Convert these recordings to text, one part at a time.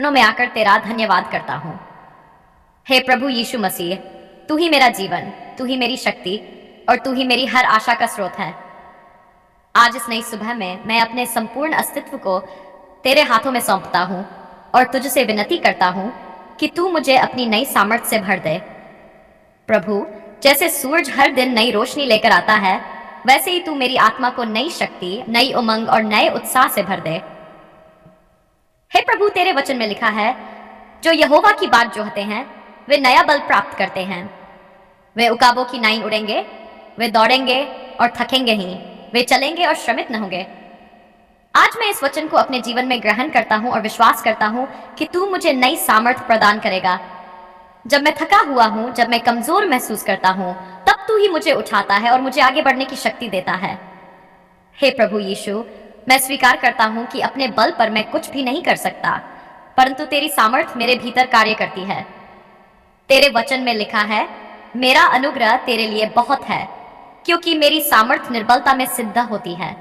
में आकर तेरा धन्यवाद करता हूँ। हे प्रभु यीशु मसीह, तू ही मेरा जीवन, तू ही मेरी शक्ति और तू ही मेरी हर आशा का स्रोत है। आज इस नई सुबह में मैं अपने संपूर्ण अस्तित्व को तेरे हाथों में सौंपता हूँ और तुझसे विनती करता हूँ कि तू मुझे अपनी नई सामर्थ्य से भर दे। प्रभु, जैसे सूरज हर दिन नई रोशनी लेकर आता है, वैसे ही तू मेरी आत्मा को नई शक्ति, नई उमंग और नए उत्साह से भर दे। हे प्रभु, तेरे वचन में लिखा है, जो यहोवा की बात जोहते हैं वे नया बल प्राप्त करते हैं। वे उकाबों की नाई उड़ेंगे, वे दौड़ेंगे और थकेंगे ही, वे चलेंगे और श्रमित न होंगे। आज मैं इस वचन को अपने जीवन में ग्रहण करता हूं और विश्वास करता हूं कि तू मुझे नई सामर्थ्य प्रदान करेगा। जब मैं थका हुआ हूं, जब मैं कमजोर महसूस करता हूं, तब तू ही मुझे उठाता है और मुझे आगे बढ़ने की शक्ति देता है। हे प्रभु यीशु, मैं स्वीकार करता हूं कि अपने बल पर मैं कुछ भी नहीं कर सकता, परंतु तेरी सामर्थ्य मेरे भीतर कार्य करती है। तेरे वचन में लिखा है, मेरा अनुग्रह तेरे लिए बहुत है, क्योंकि मेरी सामर्थ्य निर्बलता में सिद्ध होती है।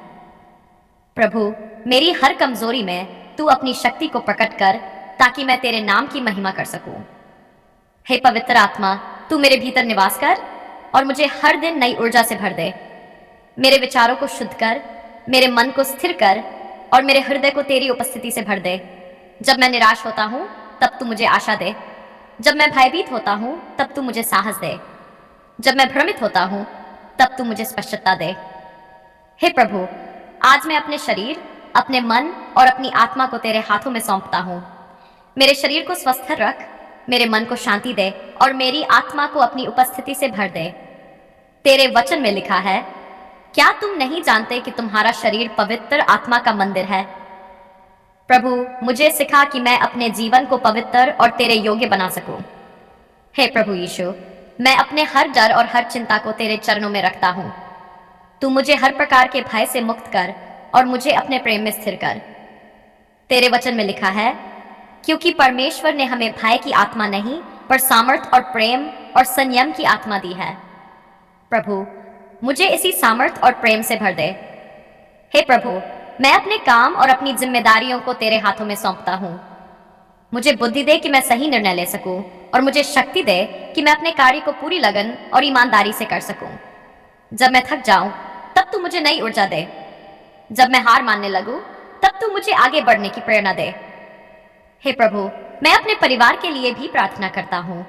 प्रभु, मेरी हर कमजोरी में तू अपनी शक्ति को प्रकट कर, ताकि मैं तेरे नाम की महिमा कर सकूं। हे पवित्र आत्मा, तू मेरे भीतर निवास कर और मुझे हर दिन नई ऊर्जा से भर दे। मेरे विचारों को शुद्ध कर, मेरे मन को स्थिर कर और मेरे हृदय को तेरी उपस्थिति से भर दे। जब मैं निराश होता हूं, तब तू मुझे आशा दे। जब मैं भयभीत होता हूं, तब तू मुझे साहस दे। जब मैं भ्रमित होता हूं, तब तू मुझे स्पष्टता दे। हे प्रभु, आज मैं अपने शरीर, अपने मन और अपनी आत्मा को तेरे हाथों में सौंपता हूं। मेरे शरीर को स्वस्थ रख, मेरे मन को शांति दे और मेरी आत्मा को अपनी उपस्थिति से भर दे। तेरे वचन में लिखा है, क्या तुम नहीं जानते कि तुम्हारा शरीर पवित्र आत्मा का मंदिर है? प्रभु, मुझे सिखा कि मैं अपने जीवन को पवित्र और तेरे योग्य बना सकूं। हे प्रभु यीशु, मैं अपने हर डर और हर चिंता को तेरे चरणों में रखता हूं। तू मुझे हर प्रकार के भय से मुक्त कर और मुझे अपने प्रेम में स्थिर कर। तेरे वचन में लिखा है, क्योंकि परमेश्वर ने हमें भय की आत्मा नहीं, पर सामर्थ और प्रेम और संयम की आत्मा दी है। प्रभु, मुझे इसी सामर्थ और प्रेम से भर दे। हे प्रभु, मैं अपने काम और अपनी जिम्मेदारियों को तेरे हाथों में सौंपता हूं। मुझे बुद्धि दे कि मैं सही निर्णय ले सकूं और मुझे शक्ति दे कि मैं अपने कार्य को पूरी लगन और ईमानदारी से कर सकूं। जब मैं थक जाऊं, तब तू मुझे नई ऊर्जा दे। जब मैं हार मानने लगूं, तब तू मुझे आगे बढ़ने की प्रेरणा दे। हे प्रभु, मैं अपने परिवार के लिए भी प्रार्थना करता हूं।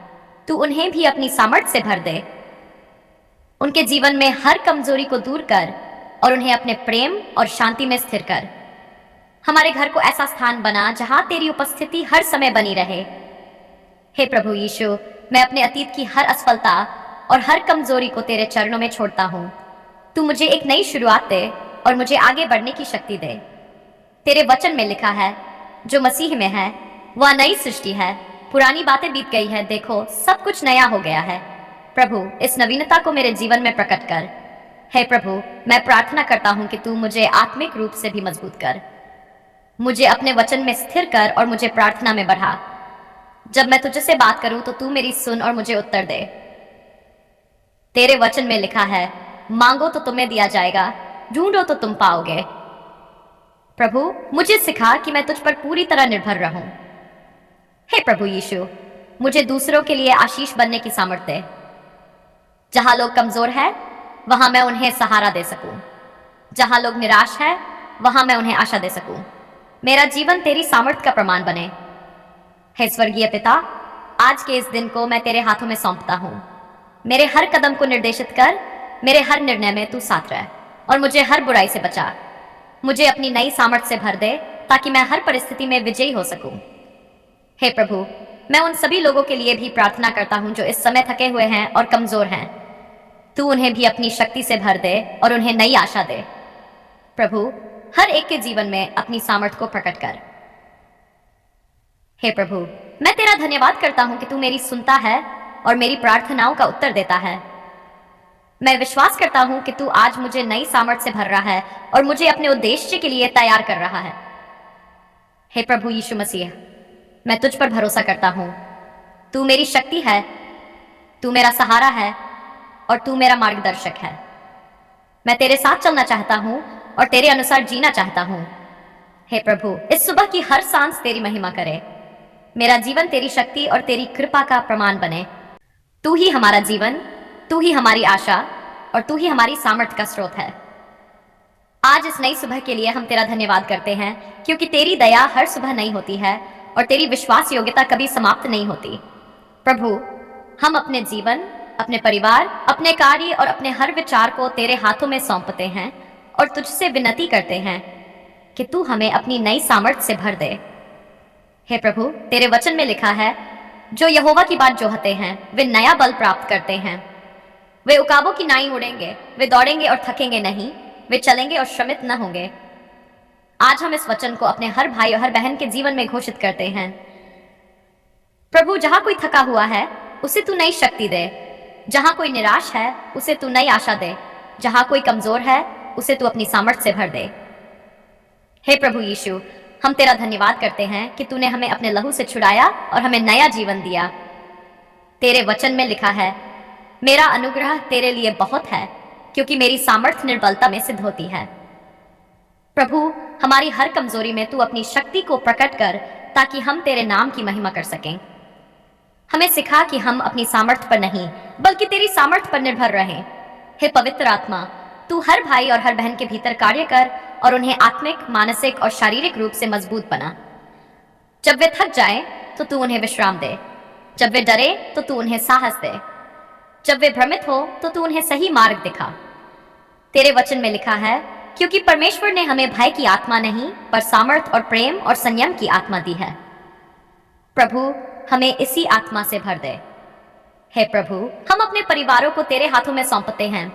तू उन्हें भी अपनी सामर्थ्य से भर दे। उनके जीवन में हर कमजोरी को दूर कर और उन्हें अपने प्रेम और शांति में स्थिर कर। हमारे घर को ऐसा स्थान बना जहां तेरी उपस्थिति हर समय बनी रहे। हे प्रभु यीशु, मैं अपने अतीत की हर असफलता और हर कमजोरी को तेरे चरणों में छोड़ता हूं। तू मुझे एक नई शुरुआत दे और मुझे आगे बढ़ने की शक्ति दे। तेरे वचन में लिखा है, जो मसीह में है वह नई सृष्टि है, पुरानी बातें बीत गई है, देखो सब कुछ नया हो गया है। प्रभु, इस नवीनता को मेरे जीवन में प्रकट कर। हे प्रभु, मैं प्रार्थना करता हूं कि तू मुझे आत्मिक रूप से भी मजबूत कर। मुझे अपने वचन में स्थिर कर और मुझे प्रार्थना में बढ़ा। जब मैं तुझसे बात करूं तो तू मेरी सुन और मुझे उत्तर दे। तेरे वचन में लिखा है, मांगो तो तुम्हें दिया जाएगा, ढूंढो तो तुम पाओगे। प्रभु, मुझे सिखा कि मैं तुझ पर पूरी तरह निर्भर रहूं। हे प्रभु यीशु, मुझे दूसरों के लिए आशीष बनने की सामर्थ्य दे। जहां लोग कमजोर हैं, वहां मैं उन्हें सहारा दे सकूं। जहां लोग निराश हैं, वहां मैं उन्हें आशा दे सकूं। मेरा जीवन तेरी सामर्थ्य का प्रमाण बने। हे स्वर्गीय पिता, आज के इस दिन को मैं तेरे हाथों में सौंपता हूं। मेरे हर कदम को निर्देशित कर, मेरे हर निर्णय में तू साथ रह और मुझे हर बुराई से बचा। मुझे अपनी नई सामर्थ्य से भर दे, ताकि मैं हर परिस्थिति में विजयी हो सकूं। हे प्रभु, मैं उन सभी लोगों के लिए भी प्रार्थना करता हूं जो इस समय थके हुए हैं और कमजोर हैं। तू उन्हें भी अपनी शक्ति से भर दे और उन्हें नई आशा दे। प्रभु, हर एक के जीवन में अपनी सामर्थ्य को प्रकट कर। हे प्रभु, मैं तेरा धन्यवाद करता हूं कि तू मेरी सुनता है और मेरी प्रार्थनाओं का उत्तर देता है। मैं विश्वास करता हूं कि तू आज मुझे नई सामर्थ्य से भर रहा है और मुझे अपने उद्देश्य के लिए तैयार कर रहा है। हे प्रभु यीशु मसीह, मैं तुझ पर भरोसा करता हूं। तू मेरी शक्ति है, तू मेरा सहारा है और तू मेरा मार्गदर्शक है। मैं तेरे साथ चलना चाहता हूं और तेरे अनुसार जीना चाहता हूं। हे प्रभु, इस सुबह की हर सांस तेरी महिमा करे। मेरा जीवन तेरी शक्ति और तेरी कृपा का प्रमाण बने। तू ही हमारा जीवन, तू ही हमारी आशा और तू ही हमारी सामर्थ्य का स्रोत है। आज इस नई सुबह के लिए हम तेरा धन्यवाद करते हैं, क्योंकि तेरी दया हर सुबह नई होती है और तेरी विश्वास योग्यता कभी समाप्त नहीं होती। प्रभु, हम अपने जीवन, अपने परिवार, अपने कार्य और अपने हर विचार को तेरे हाथों में सौंपते हैं और तुझसे विनती करते हैं कि तू हमें अपनी नई सामर्थ्य से भर दे। हे प्रभु, तेरे वचन में लिखा है, जो यहोवा की बात जोहते हैं वे नया बल प्राप्त करते हैं। वे उकाबों की नाई उड़ेंगे, वे दौड़ेंगे और थकेंगे नहीं, वे चलेंगे और श्रमित न होंगे। आज हम इस वचन को अपने हर भाई और हर बहन के जीवन में घोषित करते हैं। प्रभु, जहां कोई थका हुआ है उसे तू नई शक्ति दे, जहां कोई निराश है उसे तू नई आशा दे, जहां कोई कमजोर है उसे तू अपनी सामर्थ्य से भर दे। हे प्रभु यीशु, हम तेरा धन्यवाद करते हैं कि तूने हमें अपने लहू से छुड़ाया और हमें नया जीवन दिया। तेरे वचन में लिखा है, मेरा अनुग्रह तेरे लिए बहुत है, क्योंकि मेरी सामर्थ्य निर्बलता में सिद्ध होती है। प्रभु, हमारी हर कमजोरी में तू अपनी शक्ति को प्रकट कर, ताकि हम तेरे नाम की महिमा कर सकें। हमें सिखा कि हम अपनी सामर्थ्य पर नहीं बल्कि तेरी सामर्थ्य पर निर्भर रहें। हे पवित्र आत्मा, तू हर भाई और हर बहन के भीतर कार्य कर और उन्हें आत्मिक, मानसिक और शारीरिक रूप से मजबूत बना। जब वे थक जाएं तो तू उन्हें विश्राम दे, जब वे डरे तो तू उन्हें साहस दे, जब वे भ्रमित हो तो तू उन्हें सही मार्ग दिखा। तेरे वचन में लिखा है, क्योंकि परमेश्वर ने हमें भय की आत्मा नहीं पर सामर्थ और प्रेम और संयम की आत्मा दी है। प्रभु, हमें इसी आत्मा से भर दे। हे प्रभु, हम अपने परिवारों को तेरे हाथों में सौंपते हैं।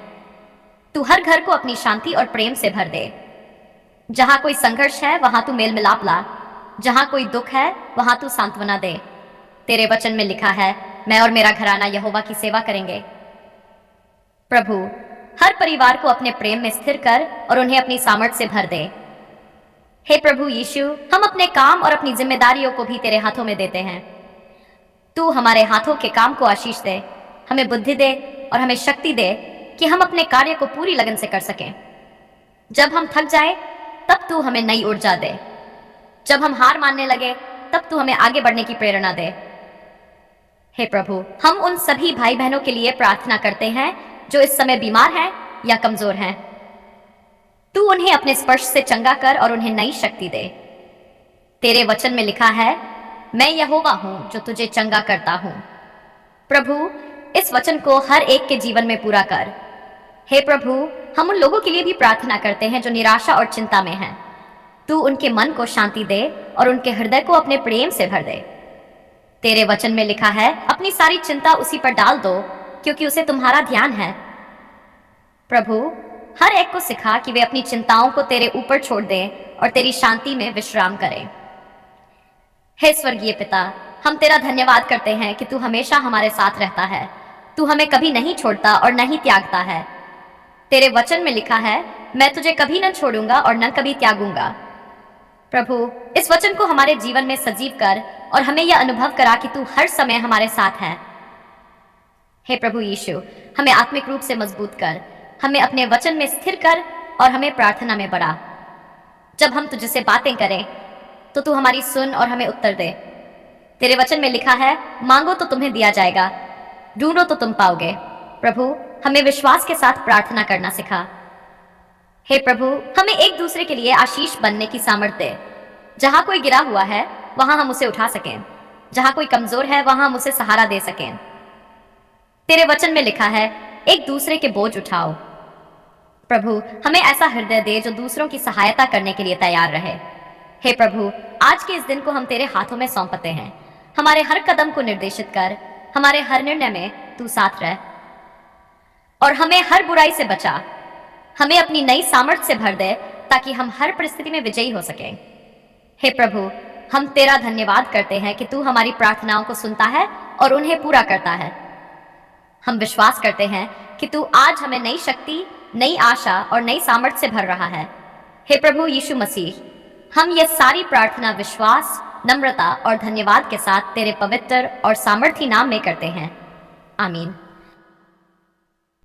तू हर घर को अपनी शांति और प्रेम से भर दे। जहां कोई संघर्ष है वहां तू मेल मिलाप ला, जहां कोई दुख है वहां तू सांत्वना दे। तेरे वचन में लिखा है, मैं और मेरा घराना यहोवा की सेवा करेंगे। प्रभु, हर परिवार को अपने प्रेम में स्थिर कर और उन्हें अपनी सामर्थ्य से भर दे। हे प्रभु यीशु, हम अपने काम और अपनी जिम्मेदारियों को भी तेरे हाथों में देते हैं। तू हमारे हाथों के काम को आशीष दे, हमें बुद्धि दे और हमें शक्ति दे कि हम अपने कार्य को पूरी लगन से कर सकें। जब हम थक जाए तब तू हमें नई ऊर्जा दे, जब हम हार मानने लगे तब तू हमें आगे बढ़ने की प्रेरणा दे। हे प्रभु, हम उन सभी भाई बहनों के लिए प्रार्थना करते हैं जो इस समय बीमार हैं या कमजोर हैं। तू उन्हें अपने स्पर्श से चंगा कर और उन्हें नई शक्ति दे। तेरे वचन में लिखा है, मैं यहोवा हूं जो तुझे चंगा करता हूं। प्रभु, इस वचन को हर एक के जीवन में पूरा कर। हे प्रभु, हम उन लोगों के लिए भी प्रार्थना करते हैं जो निराशा और चिंता में हैं। तू उनके मन को शांति दे और उनके हृदय को अपने प्रेम से भर दे। तेरे वचन में लिखा है, अपनी सारी चिंता उसी पर डाल दो, क्योंकि उसे तुम्हारा ध्यान है। प्रभु, हर एक को सिखा कि वे अपनी चिंताओं को तेरे ऊपर छोड़ दें और तेरी शांति में विश्राम करें। हे स्वर्गीय पिता, हम तेरा धन्यवाद करते हैं कि तू हमेशा हमारे साथ रहता है। तू हमें कभी नहीं छोड़ता और न ही त्यागता है। तेरे वचन में लिखा है, मैं तुझे कभी न छोड़ूंगा और न कभी त्यागूंगा। प्रभु, इस वचन को हमारे जीवन में सजीव कर और हमें यह अनुभव करा कि तू हर समय हमारे साथ है। हे प्रभु यीशु, हमें आत्मिक रूप से मजबूत कर, हमें अपने वचन में स्थिर कर और हमें प्रार्थना में बढ़ा। जब हम तुझसे बातें करें तो तू हमारी सुन और हमें उत्तर दे। तेरे वचन में लिखा है, मांगो तो तुम्हें दिया जाएगा, ढूंढो तो तुम पाओगे। प्रभु, हमें विश्वास के साथ प्रार्थना करना सिखा। हे प्रभु, हमें एक दूसरे के लिए आशीष बनने की सामर्थ्य दे। जहां कोई गिरा हुआ है वहां हम उसे उठा सकें, जहां कोई कमजोर है वहां हम उसे सहारा दे सकें। तेरे वचन में लिखा है, एक दूसरे के बोझ उठाओ। प्रभु, हमें ऐसा हृदय दे जो दूसरों की सहायता करने के लिए तैयार रहे। हे प्रभु, आज के इस दिन को हम तेरे हाथों में सौंपते हैं। हमारे हर कदम को निर्देशित कर, हमारे हर निर्णय में तू साथ रह और हमें हर बुराई से बचा। हमें अपनी नई सामर्थ्य से भर दे ताकि हम हर परिस्थिति में विजयी हो सकें। हे प्रभु, हम तेरा धन्यवाद करते हैं कि तू हमारी प्रार्थनाओं को सुनता है और उन्हें पूरा करता है। हम विश्वास करते हैं कि तू आज हमें नई शक्ति, नई आशा और नई सामर्थ्य से भर रहा है। हे प्रभु यीशु मसीह, हम ये सारी प्रार्थना विश्वास, नम्रता और धन्यवाद के साथ तेरे पवित्र और सामर्थी नाम में करते हैं। आमीन।